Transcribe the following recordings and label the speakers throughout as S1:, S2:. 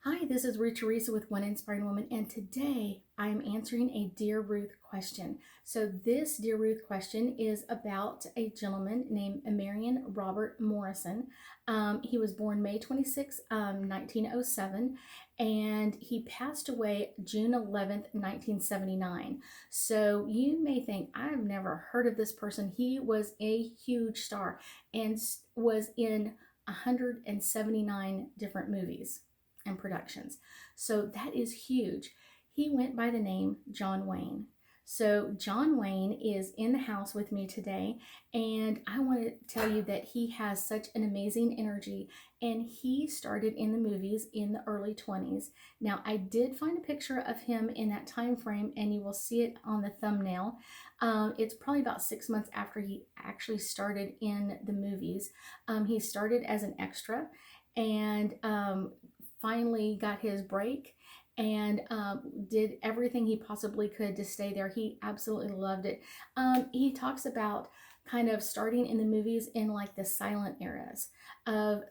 S1: Hi, this is Ruth Theresa with One Inspiring Woman, and today I am answering a Dear Ruth question. So, this Dear Ruth question is about a gentleman named Marion Robert Morrison. He was born May 26, 1907, and he passed away June 11th, 1979. So, you may think, I've never heard of this person. He was a huge star and was in 179 different movies and productions. So that is huge. He went by the name John Wayne. So John Wayne is in the house with me today, and I want to tell you that he has such an amazing energy, and he started in the movies in the early 20s. Now, I did find a picture of him in that time frame, and you will see it on the thumbnail. It's probably about 6 months after he actually started in the movies. He started as an extra, and finally got his break and did everything he possibly could to stay there. He absolutely loved it. He talks about kind of starting in the movies in like the silent eras of,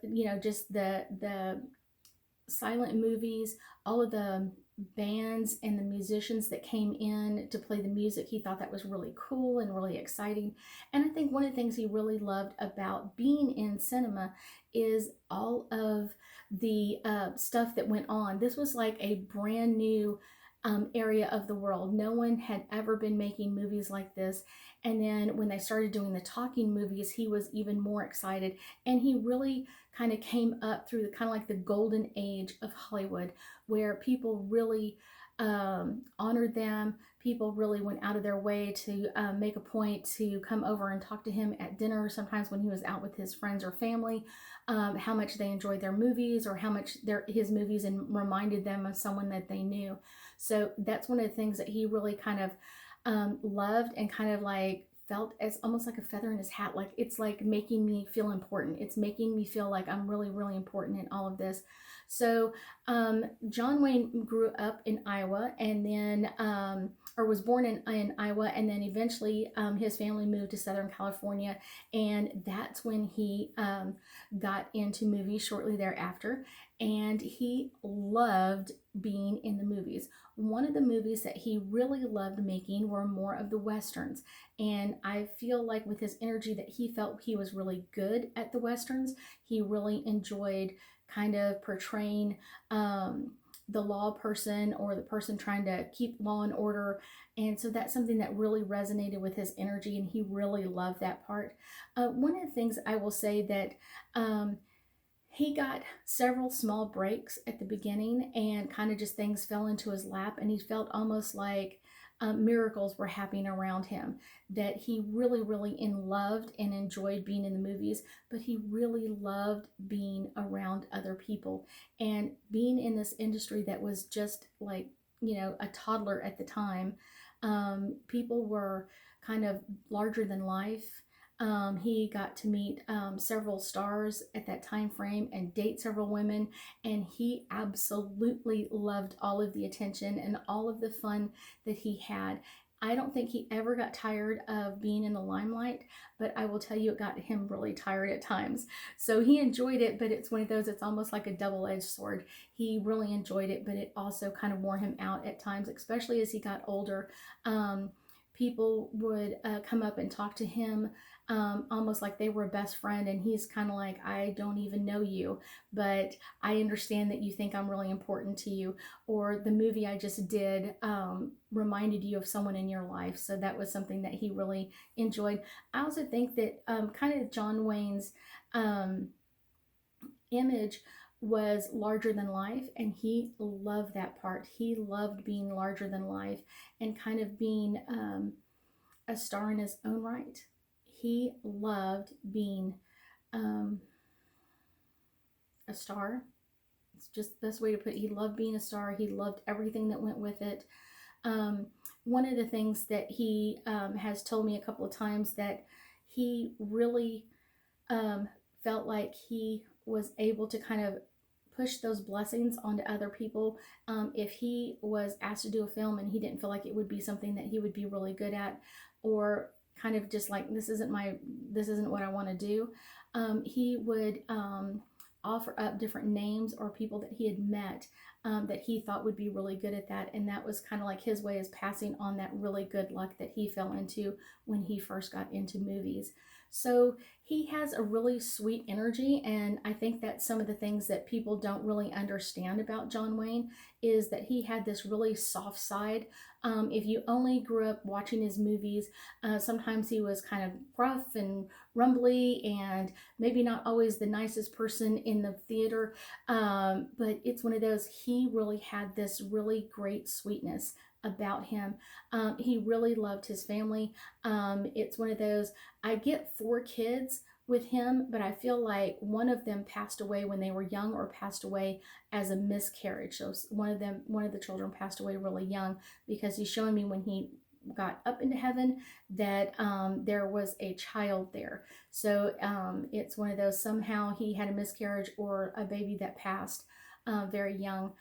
S1: just the silent movies, all of the bands and the musicians that came in to play the music. He thought that was really cool and really exciting. And I think one of the things he really loved about being in cinema is all of the stuff that went on. This was like a brand new area of the world. No one had ever been making movies like this. And then when they started doing the talking movies, he was even more excited. And he really kind of came up through the kind of like the golden age of Hollywood, where people really honored them. People really went out of their way to make a point to come over and talk to him at dinner, sometimes when he was out with his friends or family, how much they enjoyed their movies or how much his movies and reminded them of someone that they knew. So that's one of the things that he really kind of loved and kind of like felt as almost like a feather in his hat. Like it's like making me feel important. It's making me feel like I'm really, really important in all of this. So John Wayne grew up in Iowa and then, or was born in Iowa, and then eventually his family moved to Southern California, and that's when he got into movies shortly thereafter, and he loved being in the movies. One of the movies that he really loved making were more of the westerns, and I feel like with his energy that he felt he was really good at the westerns. He really enjoyed kind of portraying the law person or the person trying to keep law and order. And so that's something that really resonated with his energy, and he really loved that part. One of the things I will say that he got several small breaks at the beginning, and kind of just things fell into his lap, and he felt almost like miracles were happening around him, that he really, really loved and enjoyed being in the movies, but he really loved being around other people and being in this industry that was just like, a toddler at the time. People were kind of larger than life. He got to meet several stars at that time frame and date several women, and he absolutely loved all of the attention and all of the fun that he had. I don't think he ever got tired of being in the limelight, but I will tell you it got him really tired at times. So he enjoyed it, but it's one of those, it's almost like a double-edged sword. He really enjoyed it, but it also kind of wore him out at times, especially as he got older. People would come up and talk to him almost like they were a best friend, and he's kind of like, I don't even know you, but I understand that you think I'm really important to you, or the movie I just did reminded you of someone in your life. So that was something that he really enjoyed. I also think that kind of John Wayne's image was larger than life, and he loved that part. He loved being larger than life and kind of being a star in his own right. He loved being a star. It's just the best way to put it. He loved being a star. He loved everything that went with it. One of the things that he has told me a couple of times, that he really felt like he was able to kind of push those blessings onto other people. If he was asked to do a film and he didn't feel like it would be something that he would be really good at, or kind of just like, this isn't what I want to do, he would offer up different names or people that he had met that he thought would be really good at that. And that was kind of like his way of passing on that really good luck that he fell into when he first got into movies. So he has a really sweet energy, and I think that some of the things that people don't really understand about John Wayne is that he had this really soft side. If you only grew up watching his movies, sometimes he was kind of gruff and rumbly and maybe not always the nicest person in the theater. But it's one of those, he really had this really great sweetness about him. He really loved his family. It's one of those, I get 4 kids with him, but I feel like one of them passed away when they were young or passed away as a miscarriage. So one of the children passed away really young, because he's showing me when he got up into heaven that there was a child there. So it's one of those, somehow he had a miscarriage or a baby that passed very young.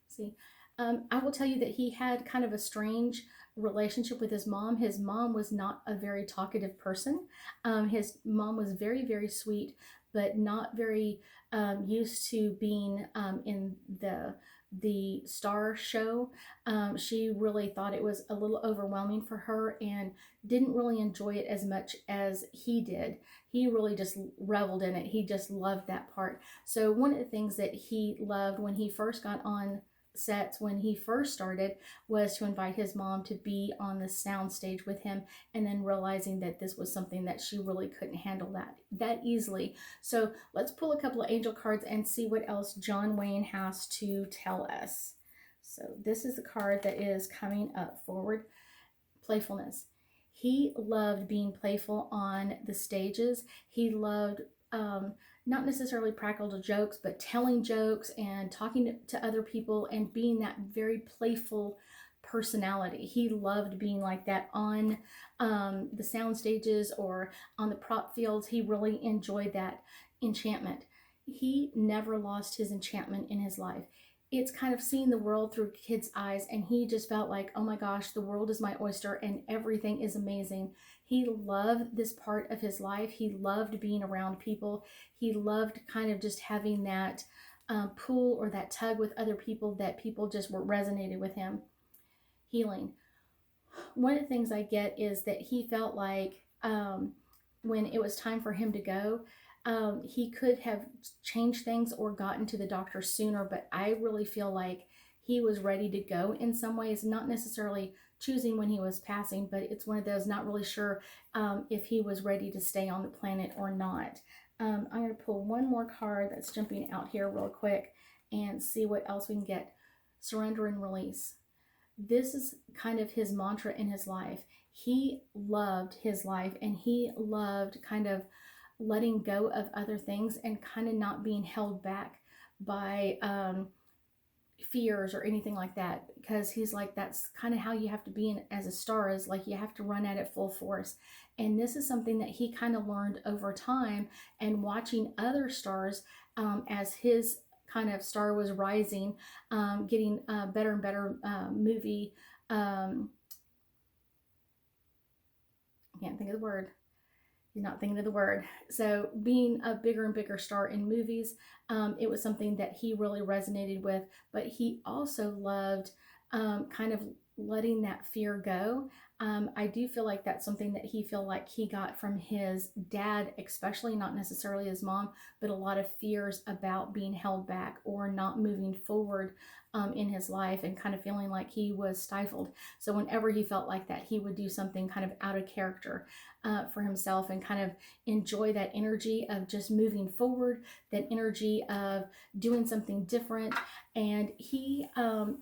S1: See, I will tell you that he had kind of a strange relationship with his mom. His mom was not a very talkative person. His mom was very, very sweet, but not very used to being in the star show. She really thought it was a little overwhelming for her and didn't really enjoy it as much as he did. He really just reveled in it. He just loved that part. So one of the things that he loved when he first got on sets, when he first started, was to invite his mom to be on the sound stage with him, and then realizing that this was something that she really couldn't handle that easily. So let's pull a couple of angel cards and see what else John Wayne has to tell us. So this is the card that is coming up forward. Playfulness. He loved being playful on the stages. He loved not necessarily practical jokes, but telling jokes and talking to other people and being that very playful personality. He loved being like that on the sound stages or on the prop fields. He really enjoyed that enchantment. He never lost his enchantment in his life. It's kind of seeing the world through kids' eyes, and he just felt like, oh my gosh, the world is my oyster and everything is amazing. He loved this part of his life. He loved being around people. He loved kind of just having that pull or that tug with other people, that people just were resonated with him. Healing. One of the things I get is that he felt like when it was time for him to go, he could have changed things or gotten to the doctor sooner, but I really feel like he was ready to go in some ways, not necessarily choosing when he was passing, but it's one of those, not really sure if he was ready to stay on the planet or not. I'm going to pull one more card that's jumping out here real quick and see what else we can get. Surrender and release. This is kind of his mantra in his life. He loved his life, and he loved kind of letting go of other things and kind of not being held back by fears or anything like that, because he's like, that's kind of how you have to be as a star, is like you have to run at it full force. And this is something that he kind of learned over time and watching other stars as his kind of star was rising, getting better and better movie. I can't think of the word. He's not thinking of the word. So being a bigger and bigger star in movies, it was something that he really resonated with, but he also loved kind of letting that fear go. I do feel like that's something that he felt like he got from his dad, especially, not necessarily his mom, but a lot of fears about being held back or not moving forward in his life, and kind of feeling like he was stifled. So whenever he felt like that, he would do something kind of out of character for himself, and kind of enjoy that energy of just moving forward, that energy of doing something different. And he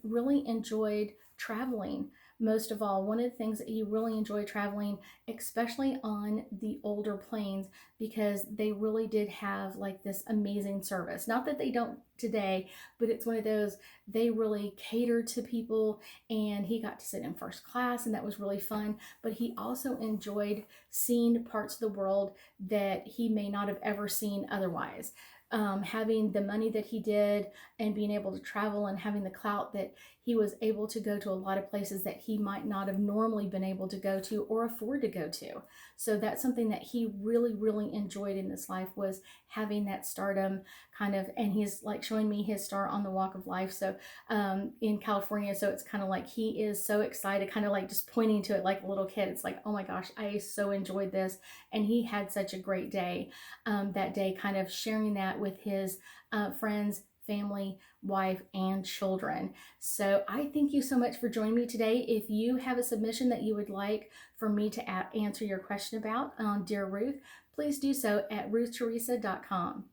S1: really enjoyed traveling. Most of all, one of the things that he really enjoyed traveling, especially on the older planes, because they really did have like this amazing service. Not that they don't today, but it's one of those, they really catered to people, and he got to sit in first class, and that was really fun. But he also enjoyed seeing parts of the world that he may not have ever seen otherwise. having the money that he did and being able to travel and having the clout that he was able to go to a lot of places that he might not have normally been able to go to or afford to go to. So that's something that he really, really enjoyed in this life, was having that stardom kind of, and he's like showing me his star on the walk of life. So in California. So it's kind of like he is so excited, kind of like just pointing to it like a little kid. It's like, oh my gosh, I so enjoyed this. And he had such a great day that day, kind of sharing that with his friends, family, wife, and children. So I thank you so much for joining me today. If you have a submission that you would like for me to answer your question about on Dear Ruth, please do so at ruththeresa.com.